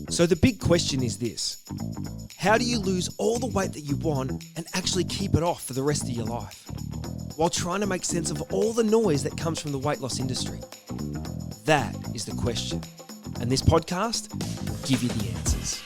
So the big question is this: how do you lose all the weight that you want and actually keep it off for the rest of your life, while trying to make sense of all the noise that comes from the weight loss industry? That is the question. And this podcast will give you the answers.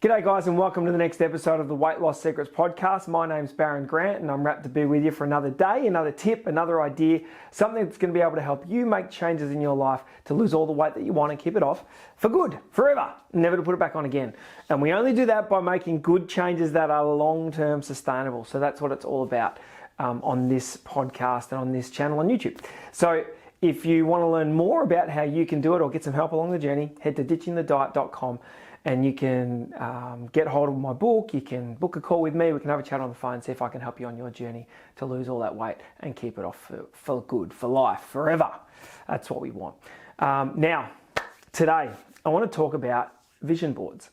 G'day guys, and welcome to the next episode of the Weight Loss Secrets podcast. My name's Baron Grant and I'm wrapped to be with you for another day, another tip, another idea, something that's going to be able to help you make changes in your life to lose all the weight that you want and keep it off for good, forever, never to put it back on again. And we only do that by making good changes that are long-term sustainable. So that's what it's all about on this podcast and on this channel on YouTube. So if you want to learn more about how you can do it or get some help along the journey, head to ditchingthediet.com. And you can get hold of my book, you can book a call with me, we can have a chat on the phone, see if I can help you on your journey to lose all that weight and keep it off for good, for life, forever. That's what we want. Now, today, I want to talk about vision boards.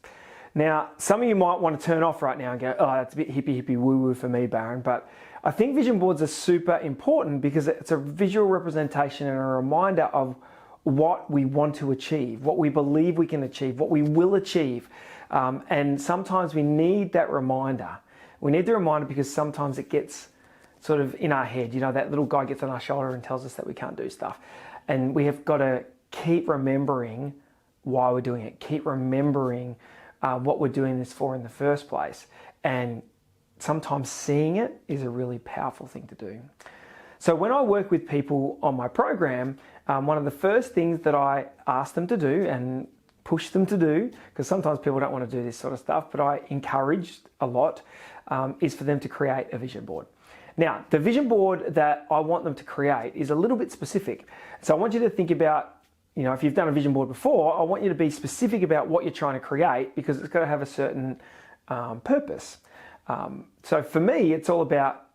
Now, some of you might want to turn off right now and go, oh, that's a bit hippie woo-woo for me, Baron, but I think vision boards are super important because it's a visual representation and a reminder of what we want to achieve, what we believe we can achieve, what we will achieve. And sometimes we need that reminder. We need the reminder because sometimes it gets sort of in our head. You know, that little guy gets on our shoulder and tells us that we can't do stuff. And we have got to keep remembering why we're doing it, keep remembering what we're doing this for in the first place. And sometimes seeing it is a really powerful thing to do. So when I work with people on my program, one of the first things that I ask them to do and push them to do, because sometimes people don't want to do this sort of stuff, but I encourage a lot, is for them to create a vision board. Now, the vision board that I want them to create is a little bit specific. So I want you to think about, you know, if you've done a vision board before, I want you to be specific about what you're trying to create because it's got to have a certain purpose. So for me, it's all about,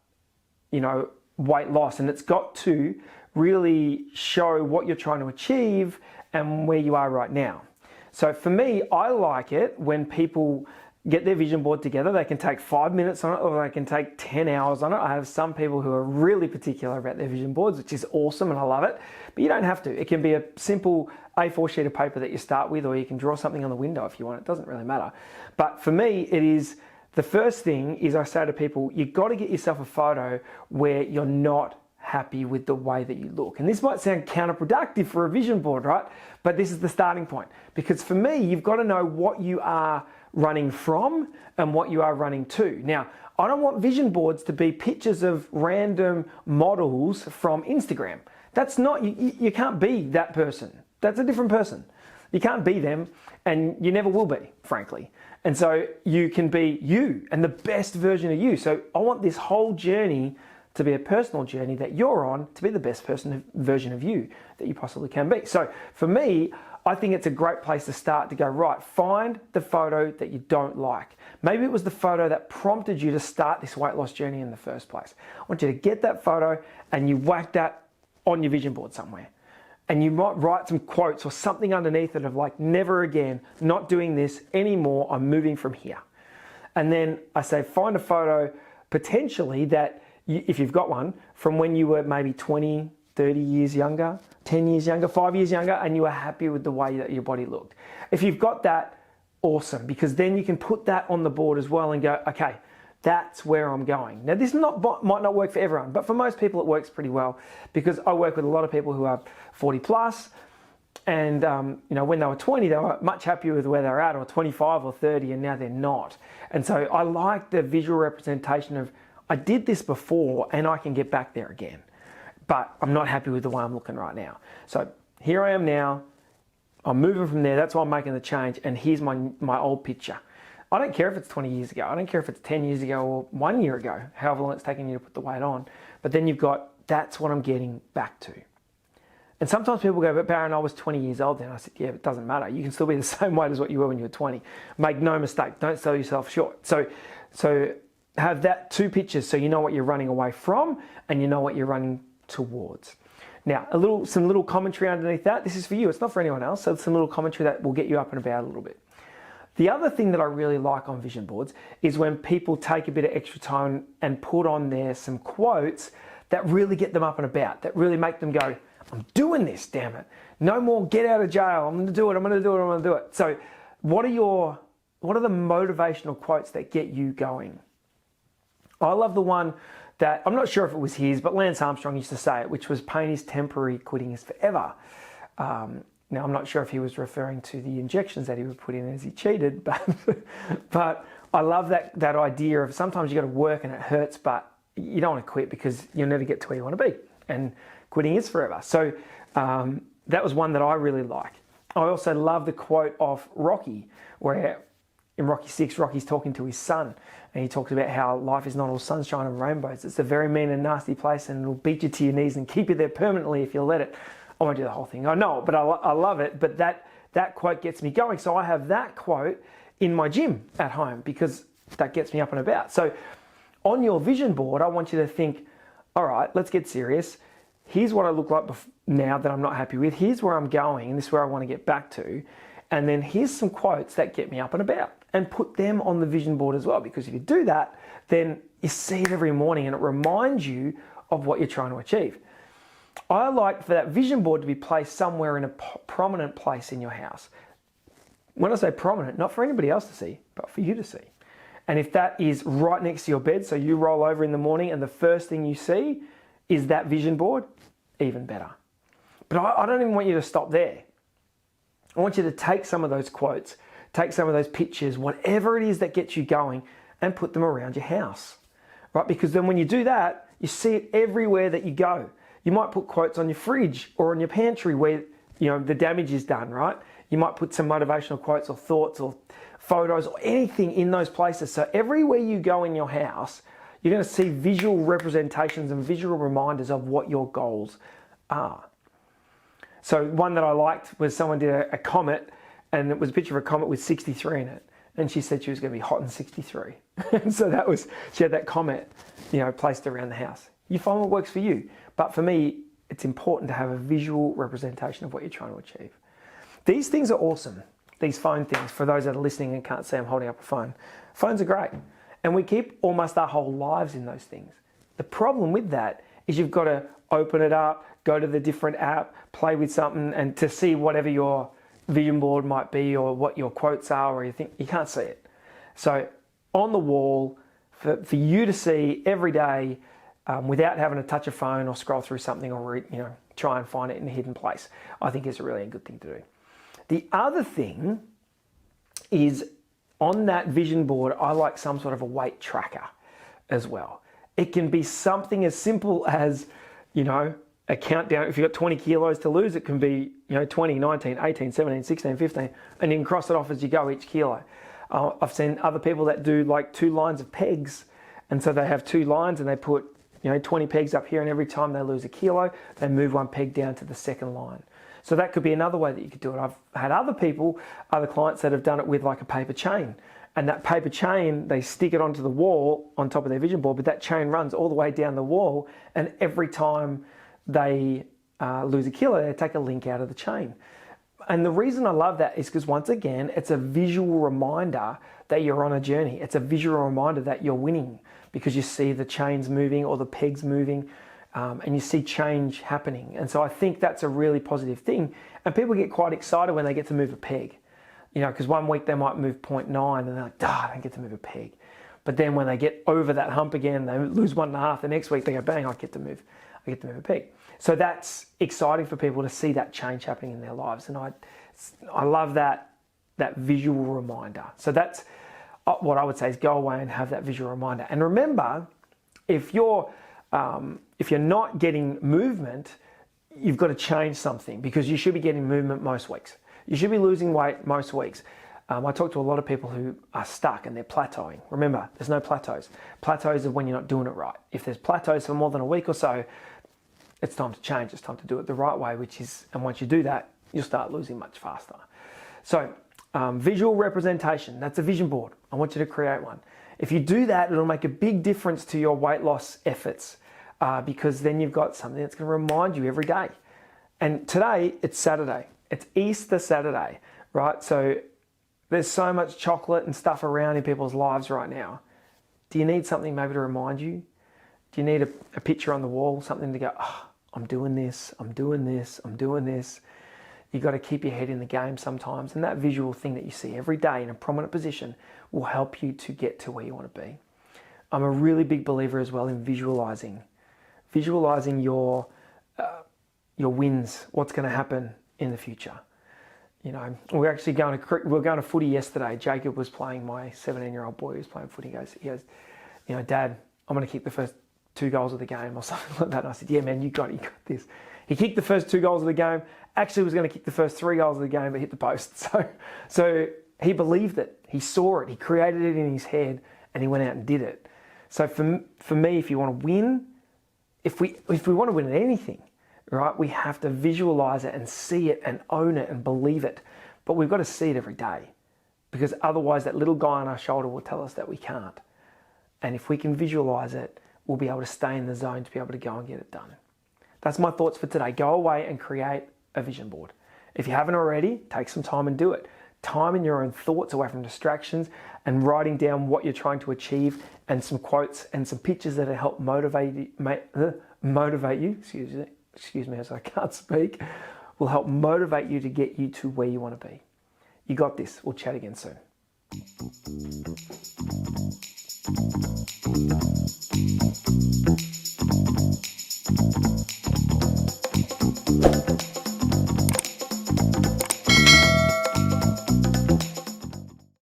you know, weight loss, and it's got to really show what you're trying to achieve and where you are right now. So for me, I like it when people get their vision board together. They can take 5 minutes on it or they can take 10 hours on it. I have some people who are really particular about their vision boards, which is awesome and I love it, but you don't have to. It can be a simple A4 sheet of paper that you start with, or you can draw something on the window if you want. It doesn't really matter. But for me, it is the first thing is I say to people, you've got to get yourself a photo where you're not happy with the way that you look. And this might sound counterproductive for a vision board, right? But this is the starting point. Because for me, you've got to know what you are running from and what you are running to. Now, I don't want vision boards to be pictures of random models from Instagram. That's not, you can't be that person. That's a different person. You can't be them, and you never will be, frankly. And so you can be you and the best version of you. So I want this whole journey to be a personal journey that you're on to be the best version of you that you possibly can be. So for me, I think it's a great place to start to go, right, find the photo that you don't like. Maybe it was the photo that prompted you to start this weight loss journey in the first place. I want you to get that photo and you whack that on your vision board somewhere. And you might write some quotes or something underneath it of like, never again, not doing this anymore, I'm moving from here. And then I say, find a photo potentially that, if you've got one, from when you were maybe 20, 30 years younger, 10 years younger, 5 years younger, and you were happy with the way that your body looked. If you've got that, awesome, because then you can put that on the board as well and go, okay, that's where I'm going. Now, this might not work for everyone, but for most people it works pretty well because I work with a lot of people who are 40 plus and you know, when they were 20, they were much happier with where they're at, or 25 or 30, and now they're not. And so I like the visual representation of, I did this before and I can get back there again, but I'm not happy with the way I'm looking right now. So here I am now, I'm moving from there, that's why I'm making the change, and here's my old picture. I don't care if it's 20 years ago, I don't care if it's 10 years ago or 1 year ago, however long it's taken you to put the weight on, but then you've got, that's what I'm getting back to. And sometimes people go, but Baron, I was 20 years old then. I said, yeah, it doesn't matter. You can still be the same weight as what you were when you were 20. Make no mistake, don't sell yourself short. So have that two pictures so you know what you're running away from and you know what you're running towards. Now, some little commentary underneath that. This is for you, it's not for anyone else. So some little commentary that will get you up and about a little bit. The other thing that I really like on vision boards is when people take a bit of extra time and put on there some quotes that really get them up and about, that really make them go, I'm doing this, damn it. No more get out of jail. I'm going to do it. I'm going to do it. I'm going to do it. So what are the motivational quotes that get you going? I love the one that, I'm not sure if it was his, but Lance Armstrong used to say it, which was pain is temporary, quitting is forever. Now, I'm not sure if he was referring to the injections that he would put in as he cheated, but I love that idea of sometimes you got to work and it hurts, but you don't want to quit because you'll never get to where you want to be. And quitting is forever. So that was one that I really like. I also love the quote of Rocky, where in Rocky 6, Rocky's talking to his son, and he talks about how life is not all sunshine and rainbows. It's a very mean and nasty place, and it'll beat you to your knees and keep you there permanently if you let it. I won't do the whole thing. I know, but I love it. But that quote gets me going. So I have that quote in my gym at home because that gets me up and about. So on your vision board, I want you to think, all right, let's get serious. Here's what I look like now that I'm not happy with. Here's where I'm going, and this is where I want to get back to. And then here's some quotes that get me up and about, and put them on the vision board as well. Because if you do that, then you see it every morning and it reminds you of what you're trying to achieve. I like for that vision board to be placed somewhere in a prominent place in your house. When I say prominent, not for anybody else to see, but for you to see. And if that is right next to your bed, so you roll over in the morning and the first thing you see is that vision board, even better. But I don't even want you to stop there. I want you to take some of those quotes, take some of those pictures, whatever it is that gets you going, and put them around your house, right? Because then when you do that, you see it everywhere that you go. You might put quotes on your fridge or on your pantry where, the damage is done, right? You might put some motivational quotes or thoughts or photos or anything in those places. So everywhere you go in your house, you're going to see visual representations and visual reminders of what your goals are. So one that I liked was someone did a comet, and it was a picture of a comet with 63 in it. And she said she was going to be hot in 63. And so she had that comet, placed around the house. You find what works for you. But for me, it's important to have a visual representation of what you're trying to achieve. These things are awesome. These phone things, for those that are listening and can't see I'm holding up a phone. Phones are great. And we keep almost our whole lives in those things. The problem with that is you've got to open it up, go to the different app, play with something, and to see whatever your vision board might be or what your quotes are, or you can't see it. So on the wall, for you to see every day, without having to touch a phone or scroll through something or try and find it in a hidden place, I think is a really good thing to do. The other thing is, on that vision board, I like some sort of a weight tracker as well. It can be something as simple as, a countdown. If you've got 20 kilos to lose, it can be, 20, 19, 18, 17, 16, 15, and you can cross it off as you go each kilo. I've seen other people that do like 2 lines of pegs, and so they have 2 lines and they put 20 pegs up here, and every time they lose a kilo, they move 1 peg down to the second line. So that could be another way that you could do it. I've had other clients that have done it with like a paper chain. And that paper chain, they stick it onto the wall on top of their vision board, but that chain runs all the way down the wall, and every time they lose a kilo, they take a link out of the chain. And the reason I love that is because, once again, it's a visual reminder that you're on a journey. It's a visual reminder that you're winning, because you see the chains moving or the pegs moving, and you see change happening. And so I think that's a really positive thing. And people get quite excited when they get to move a peg, because one week they might move 0.9 and they're like, I don't get to move a peg. But then when they get over that hump again, they lose 1.5. The next week they go, bang, I get to move a peg. So that's exciting for people to see that change happening in their lives. And I love that visual reminder. So that's what I would say, is go away and have that visual reminder. And remember, if you're not getting movement, you've got to change something, because you should be getting movement most weeks. You should be losing weight most weeks. I talk to a lot of people who are stuck and they're plateauing. Remember, there's no plateaus. Plateaus are when you're not doing it right. If there's plateaus for more than a week or so, it's time to change. It's time to do it the right way, and once you do that, you'll start losing much faster. So visual representation, that's a vision board. I want you to create one. If you do that, it'll make a big difference to your weight loss efforts, because then you've got something that's going to remind you every day. And today, it's Saturday. It's Easter Saturday, right? So There's so much chocolate and stuff around in people's lives right now. Do you need something maybe to remind you? Do you need a picture on the wall, something to go, oh, I'm doing this, I'm doing this, I'm doing this. You've got to keep your head in the game sometimes. And that visual thing that you see every day in a prominent position will help you to get to where you want to be. I'm a really big believer as well in visualizing. Visualizing your wins, what's going to happen in the future. You know, we're going to footy yesterday. Jacob was playing, my 17-year-old boy who was playing footy. He goes, you know, Dad, I'm going to kick the first 2 goals of the game or something like that. And I said, yeah, man, you got this. He kicked the first 2 goals of the game. Actually was going to kick the first 3 goals of the game, but hit the post. So he believed it. He saw it. He created it in his head, and he went out and did it. So for me, if you want to win, if we want to win at anything, right, we have to visualize it and see it and own it and believe it. But we've got to see it every day, because otherwise that little guy on our shoulder will tell us that we can't. And if we can visualize it, we'll be able to stay in the zone to be able to go and get it done. That's my thoughts for today. Go away and create a vision board. If you haven't already, take some time and do it. Time in your own thoughts away from distractions and writing down what you're trying to achieve, and some quotes and some pictures that help motivate you, excuse me as I can't speak, will help motivate you to get you to where you want to be. You got this. We'll chat again soon.